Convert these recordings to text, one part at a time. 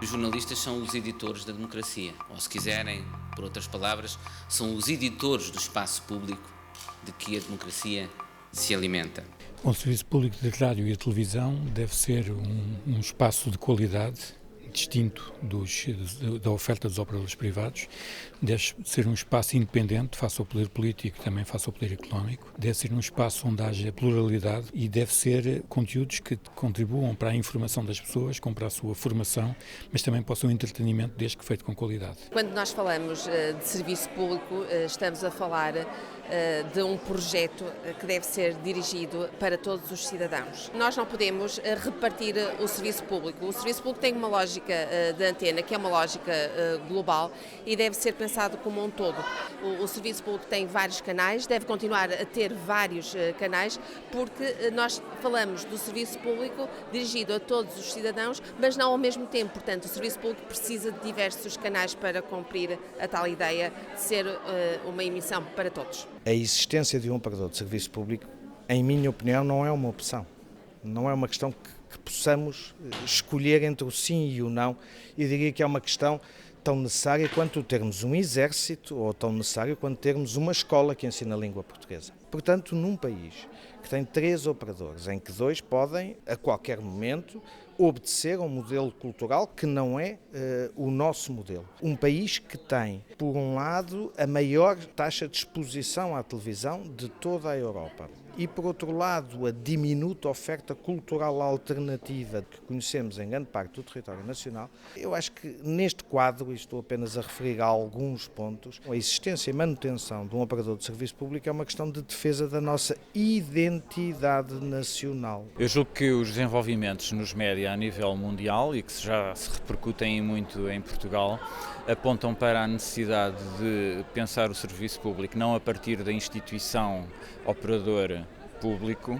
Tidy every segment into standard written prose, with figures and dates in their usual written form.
os jornalistas são os editores da democracia, ou se quiserem, por outras palavras, são os editores do espaço público de que a democracia se alimenta. O Serviço Público de Rádio e Televisão deve ser um espaço de qualidade, distinto da oferta dos operadores privados, deve ser um espaço independente face ao poder político e também face ao poder económico, deve ser um espaço onde haja pluralidade e deve ser conteúdos que contribuam para a informação das pessoas, como para a sua formação, mas também para o seu entretenimento, desde que feito com qualidade. Quando nós falamos de serviço público, estamos a falar de um projeto que deve ser dirigido para todos os cidadãos. Nós não podemos repartir o serviço público. O serviço público tem uma lógica de antena, que é uma lógica global e deve ser pensado como um todo. O serviço público tem vários canais, deve continuar a ter vários canais, porque nós falamos do serviço público dirigido a todos os cidadãos, mas não ao mesmo tempo. Portanto, o serviço público precisa de diversos canais para cumprir a tal ideia de ser uma emissão para todos. A existência de um operador de serviço público, em minha opinião, não é uma opção. Não é uma questão que possamos escolher entre o sim e o não. Eu diria que é uma questão tão necessária quanto termos um exército ou tão necessário quanto termos uma escola que ensina a língua portuguesa. Portanto, num país que tem 3 operadores, em que 2 podem, a qualquer momento, obedecer a um modelo cultural que não é o nosso modelo. Um país que tem, por um lado, a maior taxa de exposição à televisão de toda a Europa. E, por outro lado, a diminuta oferta cultural alternativa que conhecemos em grande parte do território nacional. Eu acho que neste quadro, e estou apenas a referir a alguns pontos, a existência e manutenção de um operador de serviço público é uma questão de defesa da nossa identidade nacional. Eu julgo que os desenvolvimentos nos média a nível mundial e que já se repercutem muito em Portugal apontam para a necessidade de pensar o serviço público não a partir da instituição operadora público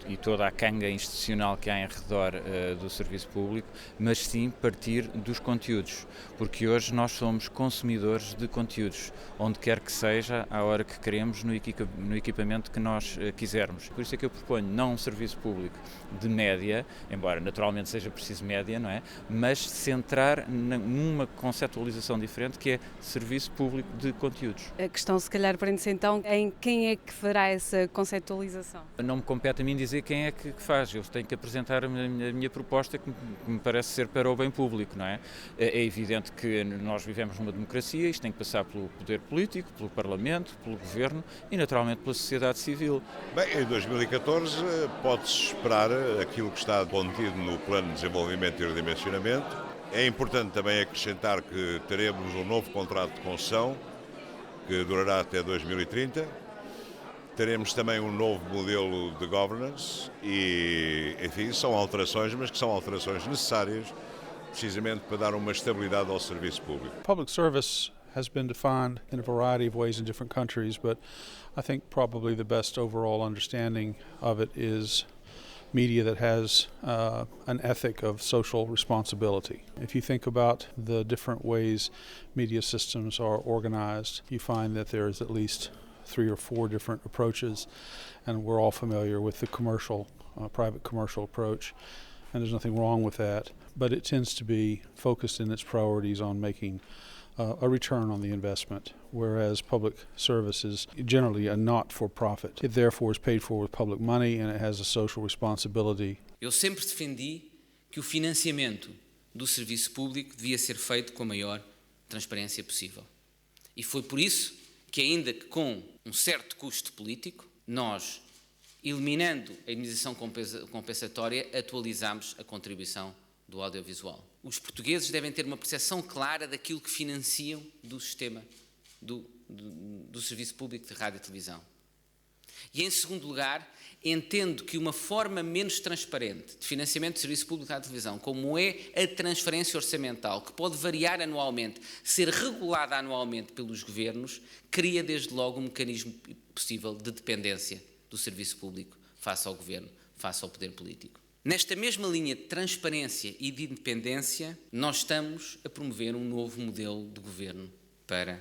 e toda a canga institucional que há em redor do serviço público, mas sim partir dos conteúdos, porque hoje nós somos consumidores de conteúdos, onde quer que seja, à hora que queremos, no equipamento que nós quisermos. Por isso é que eu proponho não um serviço público de média, embora naturalmente seja preciso média, não é? Mas centrar numa conceptualização diferente que é serviço público de conteúdos. A questão se calhar prende-se então em quem é que fará essa conceptualização? Não me compete a mim dizer quem é que faz, eu tenho que apresentar a minha proposta que me parece ser para o bem público, não é? É evidente que nós vivemos numa democracia, isto tem que passar pelo poder político, pelo Parlamento, pelo Governo e naturalmente pela sociedade civil. Bem, em 2014 pode-se esperar aquilo que está contido no Plano de Desenvolvimento e Redimensionamento. É importante também acrescentar que teremos um novo contrato de concessão que durará até 2030. Teremos também um novo modelo de governance e, enfim, são alterações, mas que são alterações necessárias precisamente para dar uma estabilidade ao serviço público. Public service has been defined in a variety of ways in different countries, but I think probably the best overall understanding of it is media that has an ethic of social responsibility. If you think about the different ways media systems are organized, you find that there is at least 3 or 4 different approaches, and we're all familiar with the commercial, private commercial approach, and there's nothing wrong with that, but it tends to be focused in its priorities on making a return on the investment, whereas public service is generally a not-for-profit. It therefore is paid for with public money and it has a social responsibility. Eu sempre defendi que o financiamento do serviço público devia ser feito com a maior transparência possível. E foi por isso que, ainda que com um certo custo político, nós, eliminando a indenização compensatória, atualizámos a contribuição do audiovisual. Os portugueses devem ter uma percepção clara daquilo que financiam do sistema do serviço público de rádio e televisão. E, em segundo lugar, entendo que uma forma menos transparente de financiamento do serviço público de rádio e televisão, como é a transferência orçamental, que pode variar anualmente, ser regulada anualmente pelos governos, cria desde logo um mecanismo possível de dependência do serviço público face ao governo, face ao poder político. Nesta mesma linha de transparência e de independência, nós estamos a promover um novo modelo de governo para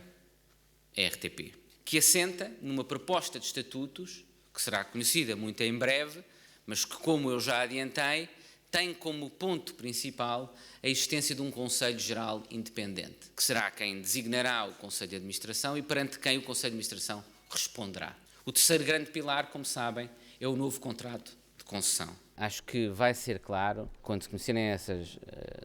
a RTP, que assenta numa proposta de estatutos que será conhecida muito em breve, mas que, como eu já adiantei, tem como ponto principal a existência de um Conselho Geral independente, que será quem designará o Conselho de Administração e perante quem o Conselho de Administração responderá. O terceiro grande pilar, como sabem, é o novo contrato de concessão. Acho que vai ser claro, quando se conhecerem essas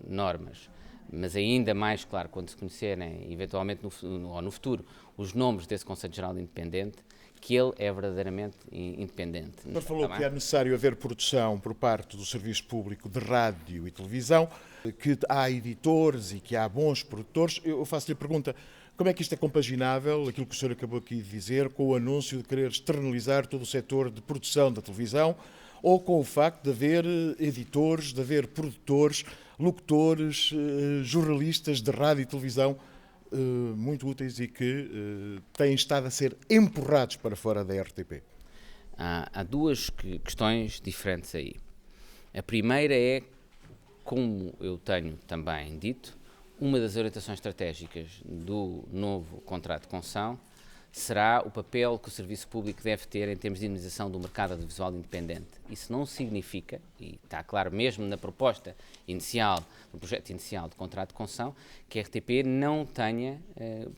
normas, mas ainda mais claro quando se conhecerem, eventualmente no futuro, os nomes desse Conselho Geral Independente, que ele é verdadeiramente independente. O senhor falou que é necessário haver produção por parte do Serviço Público de Rádio e Televisão, que há editores e que há bons produtores. Eu faço-lhe a pergunta, como é que isto é compaginável, aquilo que o senhor acabou aqui de dizer, com o anúncio de querer externalizar todo o setor de produção da televisão, ou com o facto de haver editores, de haver produtores, locutores, jornalistas de rádio e televisão muito úteis e que têm estado a ser empurrados para fora da RTP? Há duas questões diferentes aí. A primeira é, como eu tenho também dito, uma das orientações estratégicas do novo contrato de concessão será o papel que o Serviço Público deve ter em termos de dinamização do mercado audiovisual independente. Isso não significa, e está claro mesmo na proposta inicial, no projeto inicial de contrato de concessão, que a RTP não tenha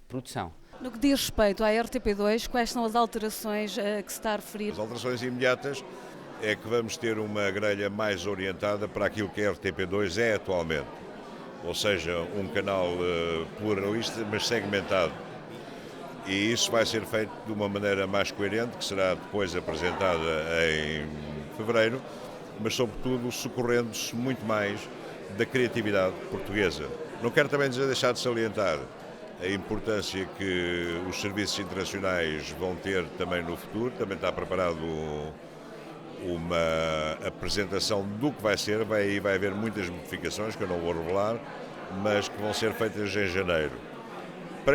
produção. No que diz respeito à RTP2, quais são as alterações a que se está a referir? As alterações imediatas é que vamos ter uma grelha mais orientada para aquilo que a RTP2 é atualmente. Ou seja, um canal pluralista, mas segmentado. E isso vai ser feito de uma maneira mais coerente, que será depois apresentada em fevereiro, mas sobretudo socorrendo-se muito mais da criatividade portuguesa. Não quero também deixar de salientar a importância que os serviços internacionais vão ter também no futuro. Também está preparado uma apresentação do que vai ser, vai haver muitas modificações que eu não vou revelar, mas que vão ser feitas em janeiro.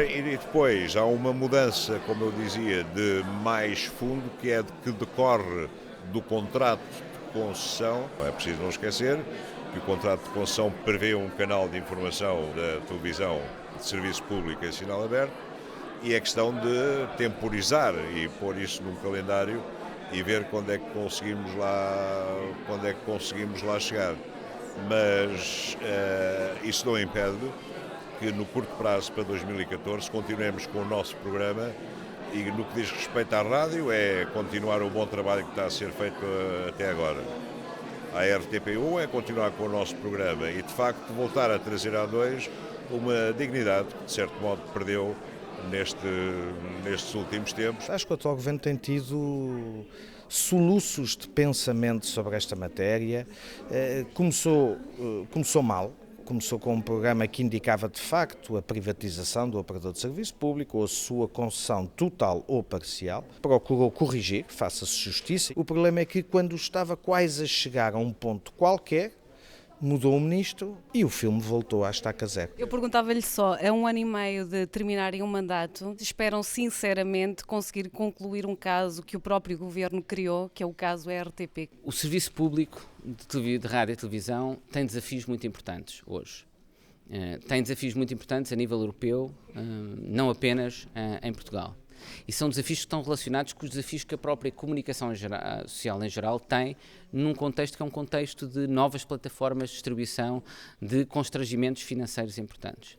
E depois há uma mudança, como eu dizia, de mais fundo, que decorre do contrato de concessão. É preciso não esquecer que o contrato de concessão prevê um canal de informação da televisão de serviço público em sinal aberto e é questão de temporizar e pôr isso num calendário e ver quando é que conseguimos lá chegar. Mas isso não impede que no curto prazo, para 2014, continuemos com o nosso programa e no que diz respeito à rádio é continuar o bom trabalho que está a ser feito até agora. A RTP1 é continuar com o nosso programa e, de facto, voltar a trazer à 2 uma dignidade que, de certo modo, perdeu nestes últimos tempos. Acho que o atual governo tem tido soluços de pensamento sobre esta matéria. Começou mal. Começou com um programa que indicava de facto a privatização do operador de serviço público ou a sua concessão total ou parcial. Procurou corrigir, faça-se justiça. O problema é que quando estava quase a chegar a um ponto qualquer, mudou o ministro e o filme voltou à estaca zero. Eu perguntava-lhe só, a 1 ano e meio de terminarem um mandato, esperam sinceramente conseguir concluir um caso que o próprio governo criou, que é o caso RTP? O Serviço Público de Rádio e Televisão tem desafios muito importantes hoje. Tem desafios muito importantes a nível europeu, não apenas em Portugal. E são desafios que estão relacionados com os desafios que a própria comunicação social em geral tem num contexto que é um contexto de novas plataformas de distribuição, de constrangimentos financeiros importantes.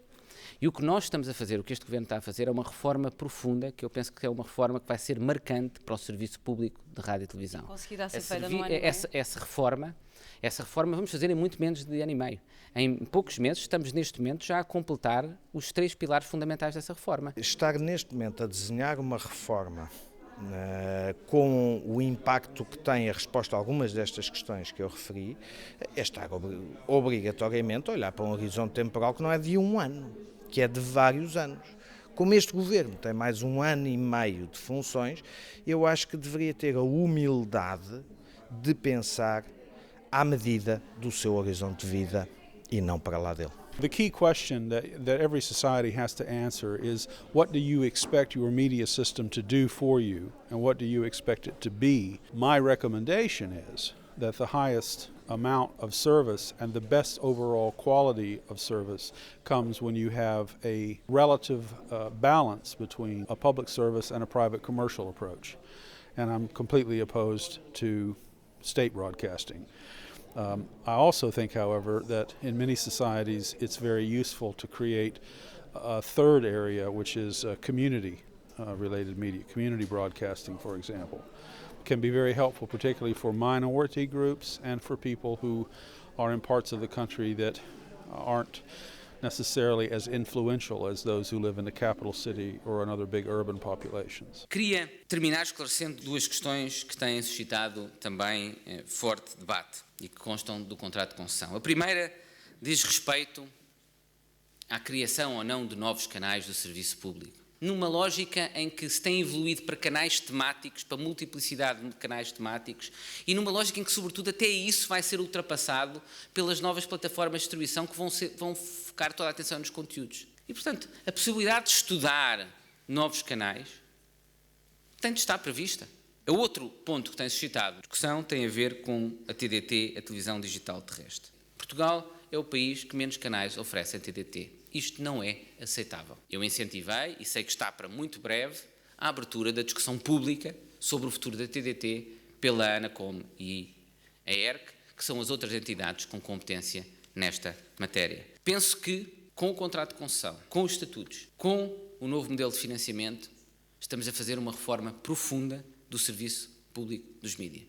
E o que nós estamos a fazer, o que este Governo está a fazer, é uma reforma profunda, que eu penso que é uma reforma que vai ser marcante para o Serviço Público de Rádio e Televisão. Conseguirá ser feita no ano e meio? Essa reforma vamos fazer em muito menos de ano e meio. Em poucos meses, estamos neste momento já a completar os 3 pilares fundamentais dessa reforma. Estar neste momento a desenhar uma reforma com o impacto que tem a resposta a algumas destas questões que eu referi, é estar obrigatoriamente a olhar para um horizonte temporal que não é de 1 ano, que é de vários anos. Como este governo tem mais 1 ano e meio de funções, eu acho que deveria ter a humildade de pensar à medida do seu horizonte de vida e não para lá dele. The key question that every society has to answer is, what do you expect your media system to do for you, and what do you expect it to be? My recommendation is that the highest amount of service and the best overall quality of service comes when you have a relative balance between a public service and a private commercial approach. And I'm completely opposed to state broadcasting. I also think, however, that in many societies it's very useful to create a third area, which is community-related media, community broadcasting, for example. Can be very helpful, particularly for minority groups and for people who are in parts of the country that aren't necessarily as influential as those who live in the capital city or in other big urban populations. Queria terminar esclarecendo duas questões que têm suscitado também forte debate e que constam do contrato de concessão. A primeira diz respeito à criação ou não de novos canais do serviço público, numa lógica em que se tem evoluído para canais temáticos, para multiplicidade de canais temáticos, e numa lógica em que, sobretudo, até isso vai ser ultrapassado pelas novas plataformas de distribuição que vão focar toda a atenção nos conteúdos. E, portanto, a possibilidade de estudar novos canais tem de estar prevista. O outro ponto que tem suscitado discussão tem a ver com a TDT, a televisão digital terrestre. Portugal é o país que menos canais oferece a TDT. Isto não é aceitável. Eu incentivei, e sei que está para muito breve, a abertura da discussão pública sobre o futuro da TDT pela ANACOM e a ERC, que são as outras entidades com competência nesta matéria. Penso que, com o contrato de concessão, com os estatutos, com o novo modelo de financiamento, estamos a fazer uma reforma profunda do serviço público dos mídias.